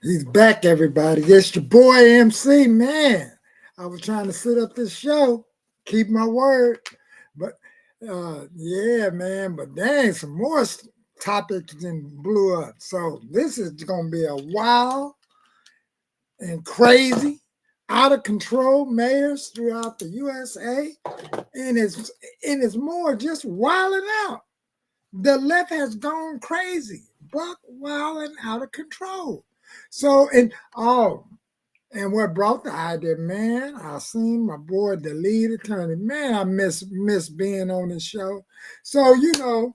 He's back, everybody. It's your boy MC, man. I was trying to set up this show, keep my word, but yeah, man. But dang, some more topics then blew up. So this is gonna be a wild and crazy, out of control mayors throughout the USA, and it's more just wilding out. The left has gone crazy, buck wild and out of control. So and what brought the idea, man? I seen my boy, the lead attorney. Man, I miss being on the show. So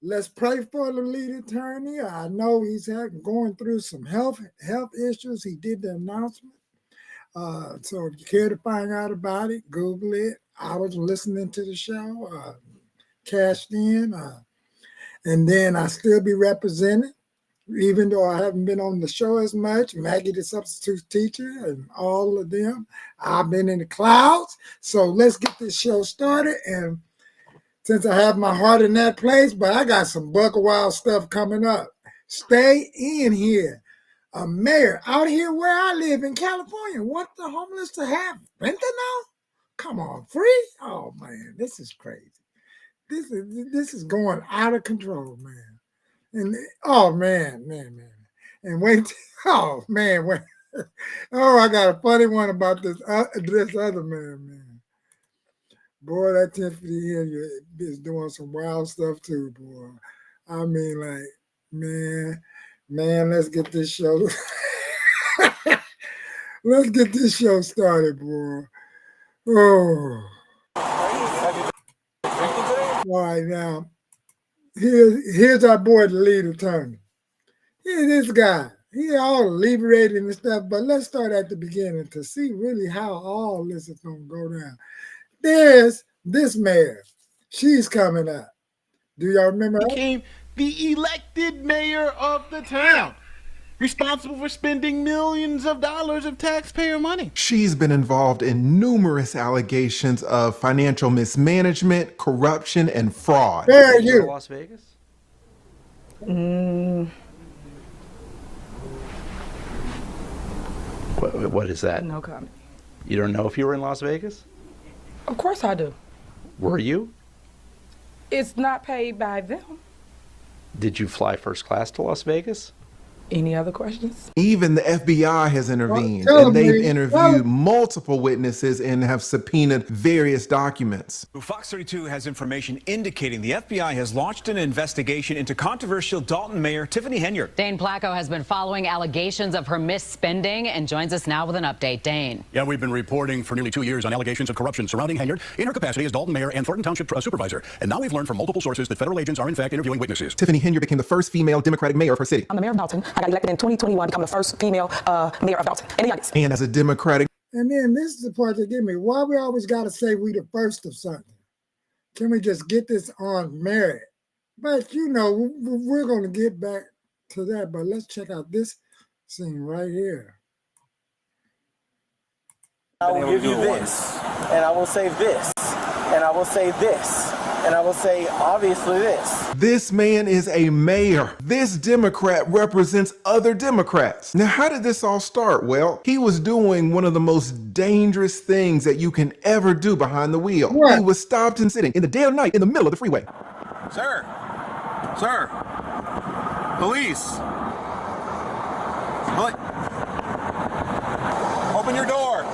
let's pray for the lead attorney. I know he's going through some health issues. He did the announcement. So if you care to find out about it, Google it. I was listening to the show, cashed in, and then I still be represented. Even though I haven't been on the show as much, Maggie the substitute teacher and all of them, I've been in the clouds. So let's get this show started. And since I have my heart in that place, but I got some buck wild stuff coming up. Stay in here. A mayor out here where I live in California want the homeless to have fentanyl? Come on, free? Oh man, this is crazy. This is going out of control, man. And oh man. And wait, oh man, wait. Oh, I got a funny one about this other man. Boy, that Tiffany here is doing some wild stuff too, boy. I mean, like, man, let's get this show. Let's get this show started, boy. Oh. All right, now. Here's our boy, the lead attorney. Here's this guy. He all liberated and stuff, but let's start at the beginning to see really how all this is going to go down. There's this mayor. She's coming up. Do y'all remember her? Became the elected mayor of the town, responsible for spending millions of dollars of taxpayer money. She's been involved in numerous allegations of financial mismanagement, corruption, and fraud. There you. Las Vegas? What is that? No comment. You don't know if you were in Las Vegas? Of course I do. Were you? It's not paid by them. Did you fly first class to Las Vegas? Any other questions? Even the FBI has intervened, Tell and me, they've tell interviewed me. multiple witnesses and have subpoenaed various documents. Fox 32 has information indicating the FBI has launched an investigation into controversial Dalton Mayor Tiffany Henyard. Dane Placco has been following allegations of her misspending and joins us now with an update. Dane. Yeah, we've been reporting for nearly 2 years on allegations of corruption surrounding Henyard in her capacity as Dalton Mayor and Thornton Township supervisor. And now we've learned from multiple sources that federal agents are in fact interviewing witnesses. Tiffany Henyard became the first female Democratic mayor of her city. I'm the mayor of Dalton. I got elected in 2021, becoming the first female mayor of Dalton. And the youngest. And as a Democratic And then this is the part that get me. Why we always got to say we the first of something? Can we just get this on merit? But we're going to get back to that. But let's check out this scene right here. I will give you this, and I will say this, and I will say this, and I will say obviously this. This man is a mayor. This Democrat represents other Democrats. Now, how did this all start? Well, he was doing one of the most dangerous things that you can ever do behind the wheel. What? He was stopped and sitting in the dead of night in the middle of the freeway. Sir! Sir! Police! Open your door!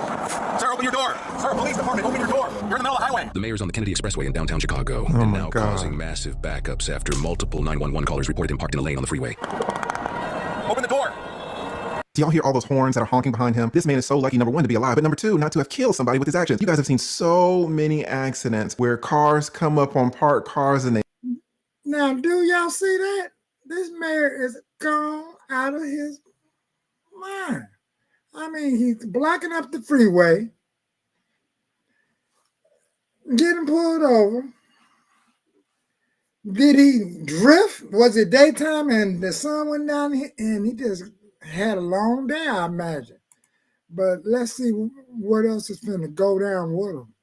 Sir, open your door! Sir, police department, open your door! You're in the middle of the highway! The mayor's on the Kennedy Expressway in downtown Chicago, Oh and my now God. causing massive backups after multiple 911 callers reported him parked in a lane on the freeway. Open the door! Do y'all hear all those horns that are honking behind him? This man is so lucky, number one, to be alive, but number two, not to have killed somebody with his actions. You guys have seen so many accidents where cars come up on parked cars and they Now, do y'all see that? This mayor is gone out of his mind. I mean, he's blocking up the freeway, getting pulled over. Did he drift? Was it daytime and the sun went down and he just had a long day, I imagine. But let's see what else is going to go down with him.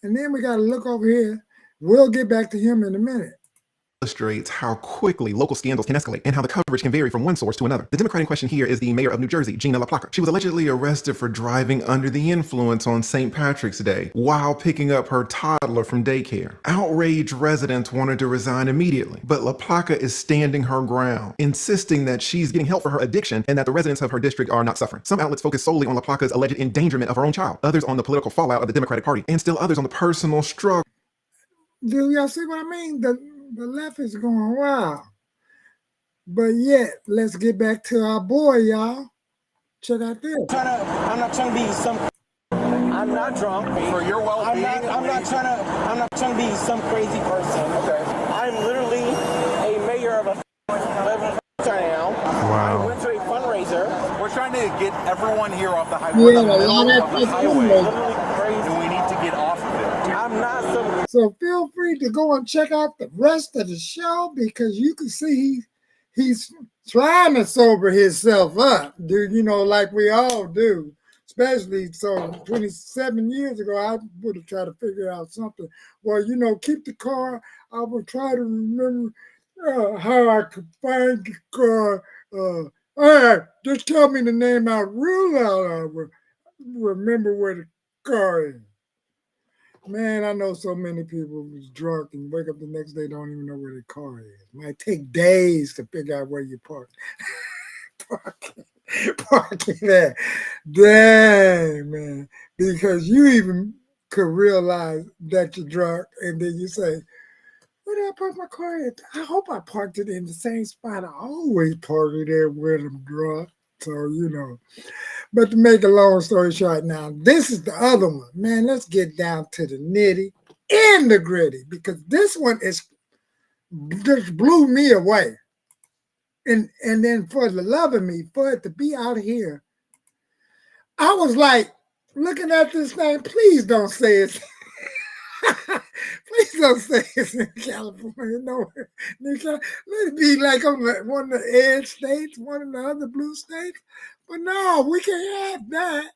And then we got to look over here. We'll get back to him in a minute. illustrates how quickly local scandals can escalate and how the coverage can vary from one source to another. The Democrat in question here is the mayor of New Jersey, Gina LaPlaca. She was allegedly arrested for driving under the influence on St. Patrick's Day while picking up her toddler from daycare. Outraged residents wanted to resign immediately, but LaPlaca is standing her ground, insisting that she's getting help for her addiction and that the residents of her district are not suffering. Some outlets focus solely on LaPlaca's alleged endangerment of her own child, others on the political fallout of the Democratic Party, and still others on the personal struggle. Do y'all see what I mean? The left is going wild. But yet, let's get back to our boy, y'all. Check out this. I'm not trying to be some. I'm not drunk. For your well-being. I'm not trying to be some crazy person. Okay. I'm literally a mayor of a town. Wow. I went to a fundraiser. We're trying to get everyone here off the highway. Yeah, We're in the middle of the highway. Literally crazy. And we need to get off of it. I'm not some. So feel free to go and check out the rest of the show because you can see he's trying to sober himself up, dude, you know, like we all do. Especially so 27 years ago, I would have tried to figure out something. Well, you know, keep the car. I would try to remember how I could find the car. All right, just tell me the name out real loud. I would remember where the car is. Man, I know so many people who's drunk and wake up the next day don't even know where their car is. Might take days to figure out where you park. Parking at. Dang, man. Because you even could realize that you're drunk and then you say, where did I park my car at? I hope I parked it in the same spot. I always park it there when I'm drunk. So, you know. But to make a long story short now, this is the other one. Man, let's get down to the nitty and the gritty because this one is just blew me away. And then for the love of me, for it to be out here, I was like, looking at this thing, please don't say it's please don't say it's in California. No, let it be like on one of the edge states, one of the other blue states. But no, we can't have that.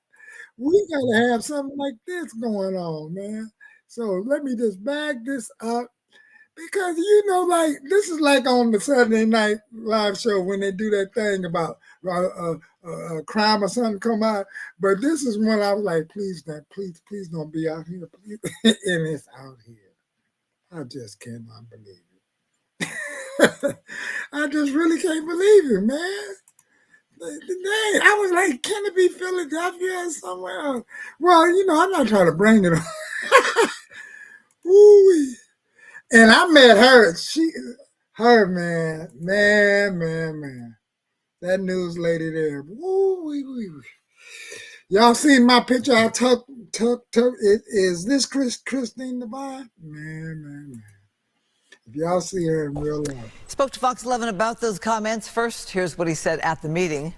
We gotta have something like this going on, man. So let me just bag this up. Because, you know, like, this is like on the Saturday Night Live show when they do that thing about crime or something come out. But this is when I was like, please don't be out here. Please. And it's out here. I just cannot believe it. I just really can't believe it, man. Dang, I was like, can it be Philadelphia or somewhere else? Well, you know, I'm not trying to bring it up. Ooh. And I met her. Man. That news lady there. Woo. Y'all seen my picture? I took. Is this Christine Devine? Man. If y'all see her in real life. Spoke to Fox 11 about those comments. First, here's what he said at the meeting.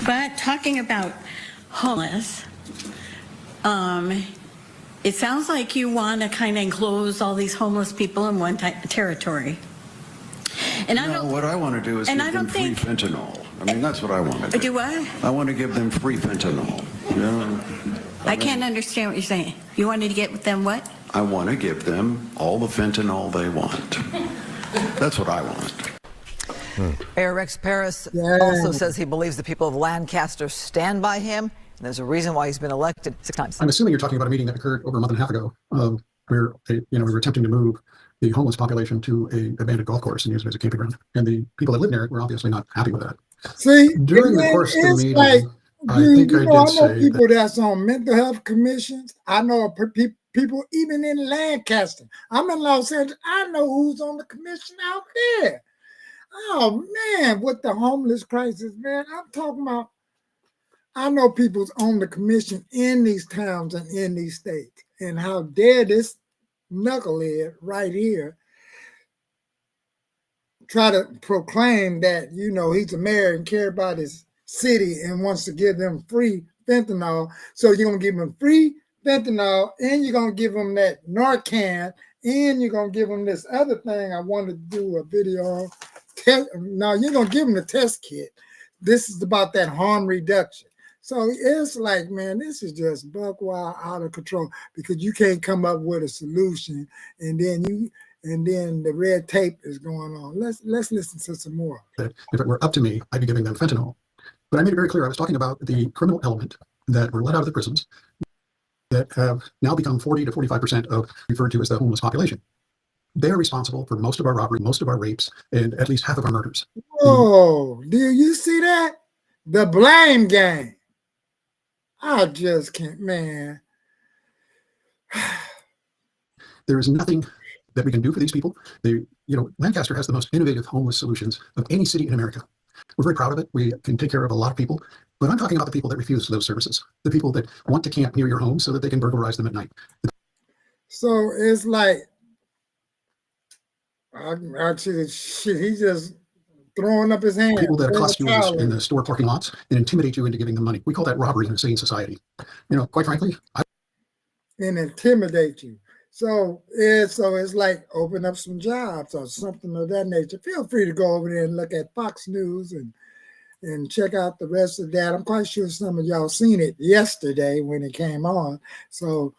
But talking about homeless, it sounds like you want to kind of enclose all these homeless people in one territory. And what I want to do is give them free fentanyl. I mean, that's what I want to do. Do what? I want to give them free fentanyl. You know? I can't understand what you're saying. You wanted to get them what? I want to give them all the fentanyl they want. That's what I want. Mayor Rex Paris also says he believes the people of Lancaster stand by him. And there's a reason why he's been elected 6 times. I'm assuming you're talking about a meeting that occurred over a month and a half ago, where we were attempting to move the homeless population to a abandoned golf course and use it as a camping ground. And the people that live near it were obviously not happy with that. See, during the course of the meeting, like, I think I know say people that's on mental health commissions. I know people even in Lancaster. I'm in Los Angeles. I know who's on the commission out there. Oh man, with the homeless crisis, man, I'm talking about. I know people's on the commission in these towns and in these states, and how dare this knucklehead right here try to proclaim that, you know, he's a mayor and care about his city and wants to give them free fentanyl. So you're going to give them free fentanyl and you're going to give them that Narcan and you're going to give them this other thing I wanted to do a video on. Now you're going to give them the test kit. This is about that harm reduction. So it's like, man, this is just buck wild out of control because you can't come up with a solution and then and then the red tape is going on. Let's listen to some more. That if it were up to me, I'd be giving them fentanyl. But I made it very clear I was talking about the criminal element that were let out of the prisons that have now become 40 to 45% of referred to as the homeless population. They are responsible for most of our robbery, most of our rapes, and at least half of our murders. Oh, do you see that? The blame game. I just can't, man. There is nothing that we can do for these people. Lancaster has the most innovative homeless solutions of any city in America. We're very proud of it. We can take care of a lot of people, but I'm talking about the people that refuse those services, the people that want to camp near your home so that they can burglarize them at night. So it's like, he's just throwing up his hand. People that accost you in the store parking lots and intimidate you into giving them money. We call that robbery in a sane society. Quite frankly, and intimidate you. So it's like open up some jobs or something of that nature. Feel free to go over there and look at Fox News and check out the rest of that. I'm quite sure some of y'all seen it yesterday when it came on. So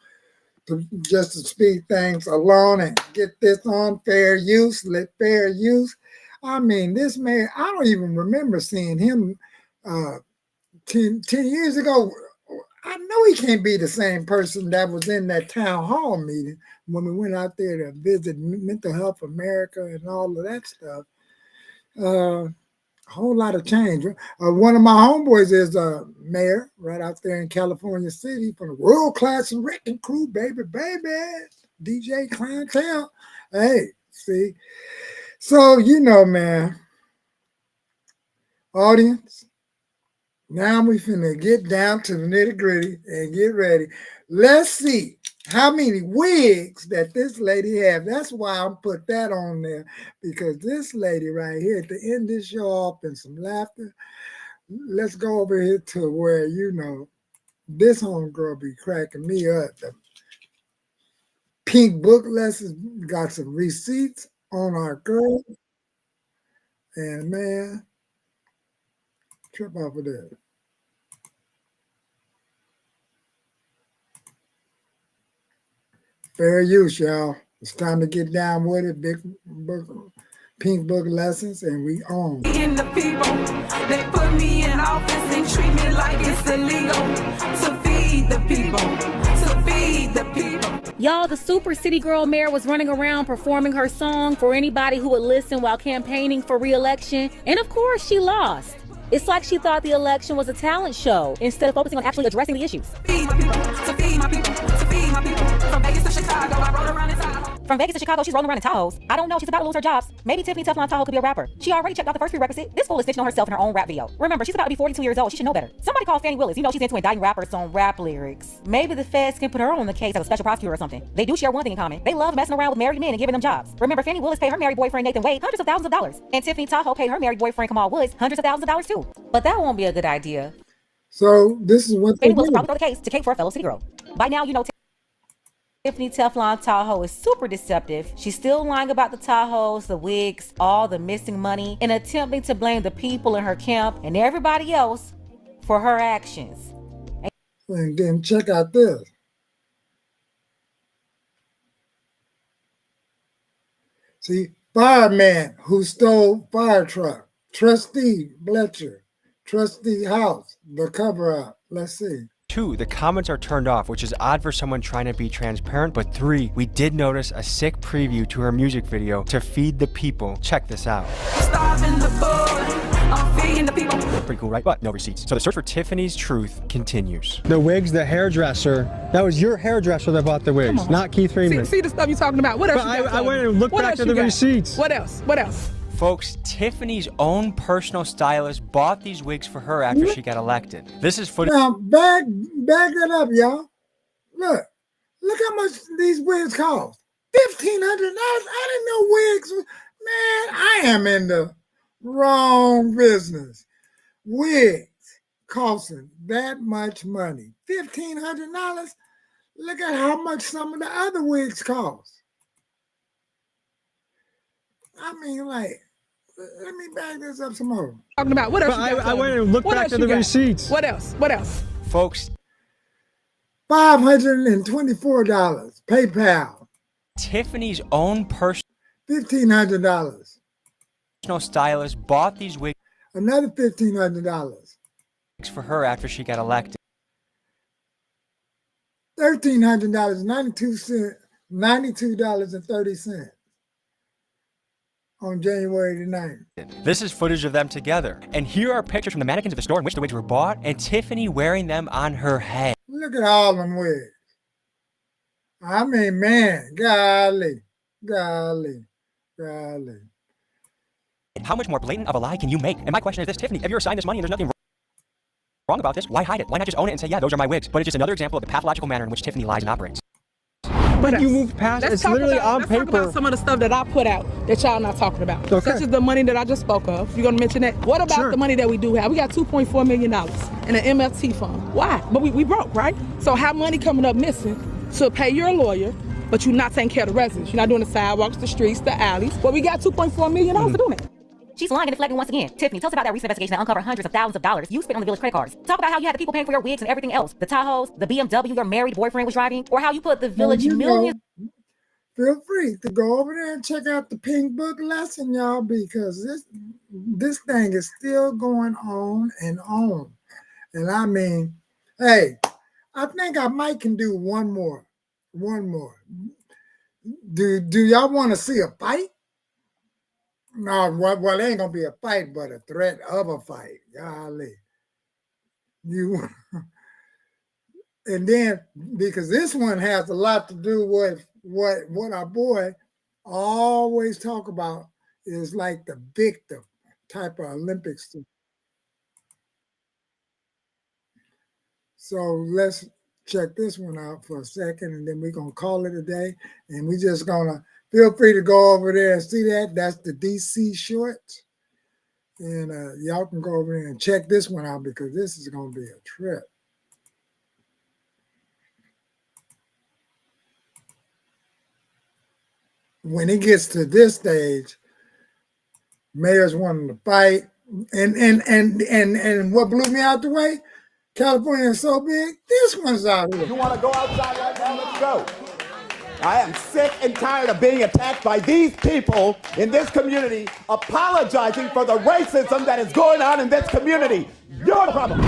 just to speed things along and get this on fair use, fair use. I mean, this man, I don't even remember seeing him 10 years ago. I know he can't be the same person that was in that town hall meeting when we went out there to visit Mental Health America and all of that stuff. A whole lot of change. One of my homeboys is a mayor right out there in California City from the World Class Wrecking Crew, baby, DJ Clientele. Hey, see? So, man, audience, now we finna get down to the nitty gritty and get ready. Let's see how many wigs that this lady have. That's why I'm put that on there, because this lady right here, to end this show off in some laughter, let's go over here to where, this homegirl be cracking me up. The pink book lessons got some receipts on our girl. And man, trip off of that. Fair use, y'all. It's time to get down with it. Big book, pink book lessons, and we on. In the people, they put me in office and treat me like it's illegal to feed the people, to feed the people. Y'all, the super city girl mayor was running around performing her song for anybody who would listen while campaigning for re-election, and of course she lost. It's like she thought the election was a talent show instead of focusing on actually addressing the issues. Feed my people, to feed my people, to feed my people. From Vegas to Chicago, I rode around in Tahoe. From Vegas to Chicago, she's rolling around in Tahoes. I don't know, she's about to lose her jobs. Maybe Tiffany Teflon Tahoe could be a rapper. She already checked out the first prerequisite. This fool is snitching on herself in her own rap video. Remember, she's about to be 42 years old. She should know better. Somebody call Fannie Willis. She's into indicting rappers on rap lyrics. Maybe the feds can put her on the case as a special prosecutor or something. They do share one thing in common. They love messing around with married men and giving them jobs. Remember, Fannie Willis paid her married boyfriend Nathan Wade hundreds of thousands of dollars. And Tiffany Tahoe paid her married boyfriend Kamal Woods hundreds of thousands of dollars too. But that won't be a good idea. So this is what Fannie Willis will probably throw the case to Kate for a fellow city girl. By now, Tiffany Teflon Tahoe is super deceptive. She's still lying about the Tahoes, the wigs, all the missing money, and attempting to blame the people in her camp and everybody else for her actions. And then check out this. See, fireman who stole fire truck, trustee Bletcher, trustee house, the cover up. Let's see. 2, the comments are turned off, which is odd for someone trying to be transparent. But 3, we did notice a sick preview to her music video, To Feed the People. Check this out. Starving the poor, I'm feeding the people. Pretty cool, right? But no receipts. So the search for Tiffany's truth continues. The wigs, the hairdresser, that was your hairdresser that bought the wigs, not Keith Freeman. See the stuff you're talking about. What else? I went and looked back at the receipts. What else? What else? Folks, Tiffany's own personal stylist bought these wigs for her after she got elected. This is footage. Now, back that up, y'all. Look how much these wigs cost. $1,500. I didn't know wigs. Man, I am in the wrong business. Wigs costing that much money. $1,500. Look at how much some of the other wigs cost. I mean, like, let me back this up some more. Talking about what else? I went and looked back at the receipts. What else? What else? Folks, $524. PayPal. Tiffany's own personal. $1,500. Stylist bought these wigs Another $1,500. for her after she got elected. $1,300, 92 cents, $92.30 on January the 9th. This is footage of them together. And here are pictures from the mannequins of the store in which the wigs were bought and Tiffany wearing them on her head. Look at all them wigs. I mean, man, golly. How much more blatant of a lie can you make? And my question is this, Tiffany, if you're assigned this money and there's nothing wrong about this, why hide it? Why not just own it and say, yeah, those are my wigs? But it's just another example of the pathological manner in which Tiffany lies and operates. But you moved past, it's literally on let's paper. Talk about some of the stuff that I put out that y'all not talking about. Okay. Such as the money that I just spoke of. You're gonna mention that? What about the money that we do have? We got $2.4 million in an MFT fund. Why? But we broke, right? So how money coming up missing to pay your lawyer, but you're not taking care of the residents. You're not doing the sidewalks, the streets, the alleys. Well, we got $2.4 million for doing it. She's lying and deflecting once again. Tiffany, tell us about that recent investigation that uncovered hundreds of thousands of dollars you spent on the village credit cards. Talk about how you had the people paying for your wigs and everything else. The Tahoes, the BMW your married boyfriend was driving, or how you put the village millions. Feel free to go over there and check out the Pink Book lesson, y'all, because this thing is still going on and on. And I mean, hey, I think I might can do one more. Do y'all want to see a fight? No, well, it ain't gonna be a fight, but a threat of a fight. Golly. And then because this one has a lot to do with what our boy always talk about is like the victim type of Olympics. So let's check this one out for a second, and then we're gonna call it a day. And we just gonna feel free to go over there and see that. That's the DC shorts. And y'all can go over there and check this one out because this is gonna be a trip. When it gets to this stage, mayors wanting to fight, and what blew me out the way, California is so big, this one's out here. You want to go outside right now? Let's go. I am sick and tired of being attacked by these people in this community, apologizing for the racism that is going on in this community. You're the problem.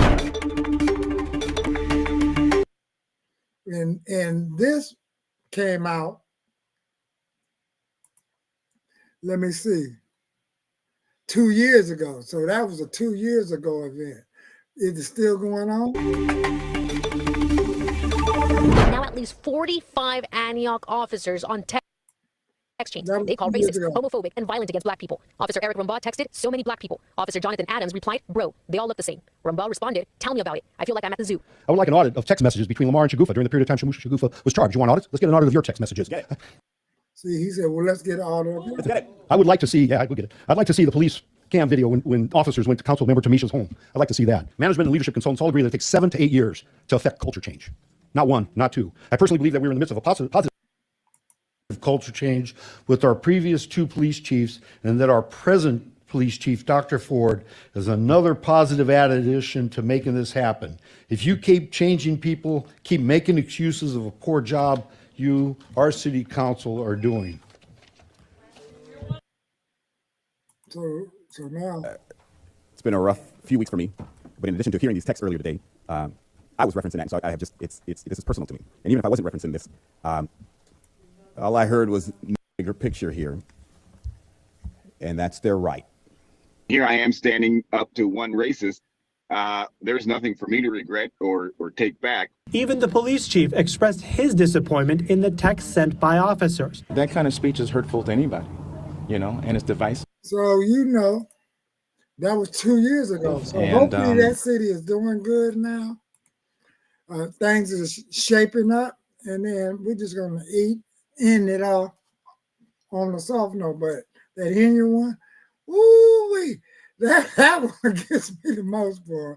And this came out, let me see, 2 years ago. So that was a 2 years ago event. Is it still going on? Now at least 45 Antioch officers on text chains. They call racist, homophobic, and violent against black people. Officer Eric Rumbaugh texted, so many black people. Officer Jonathan Adams replied, bro, they all look the same. Rumbaugh responded, tell me about it. I feel like I'm at the zoo. I would like an audit of text messages between Lamar and Shagufa during the period of time Shagufa was charged. You want an audit? Let's get an audit of your text messages. See, he said, well, let's get an audit of it. Let's get it. I would like to see, yeah, I would get it. I'd like to see the police cam video when officers went to council member Tamisha's home. I'd like to see that. Management and leadership consultants all agree that it takes 7 to 8 years to affect culture change. Not 1, not 2. I personally believe that we're in the midst of a positive culture change with our previous 2 police chiefs, and that our present police chief, Dr. Ford, is another positive addition to making this happen. If you keep changing people, keep making excuses of a poor job you, our city council, are doing. So now It's been a rough few weeks for me, but in addition to hearing these texts earlier today, I was referencing that, so I have just, this is personal to me. And even if I wasn't referencing this, all I heard was bigger picture here, and that's their right. Here I am standing up to one racist. There's nothing for me to regret or take back. Even the police chief expressed his disappointment in the text sent by officers. That kind of speech is hurtful to anybody, and it's divisive. So, that was 2 years ago. So hopefully that city is doing good now. Things are shaping up, and then we're just going to end it off on the soft note. But that Henry one, woo-wee, that one gets me the most, boy.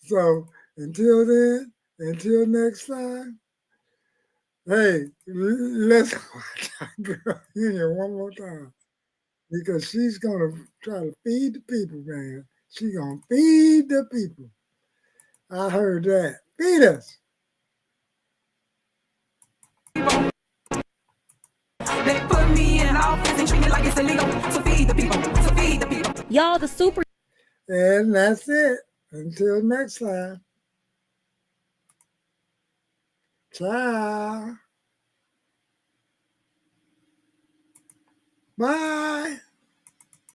So until then, until next time, hey, let's watch our girl Henry one more time. Because she's going to try to feed the people, man. She's going to feed the people. I heard that. Feed us. They put me in office and treat me like it's illegal to feed the people, to feed the people. Y'all, the super. And that's it. Until next time. Ciao. Bye.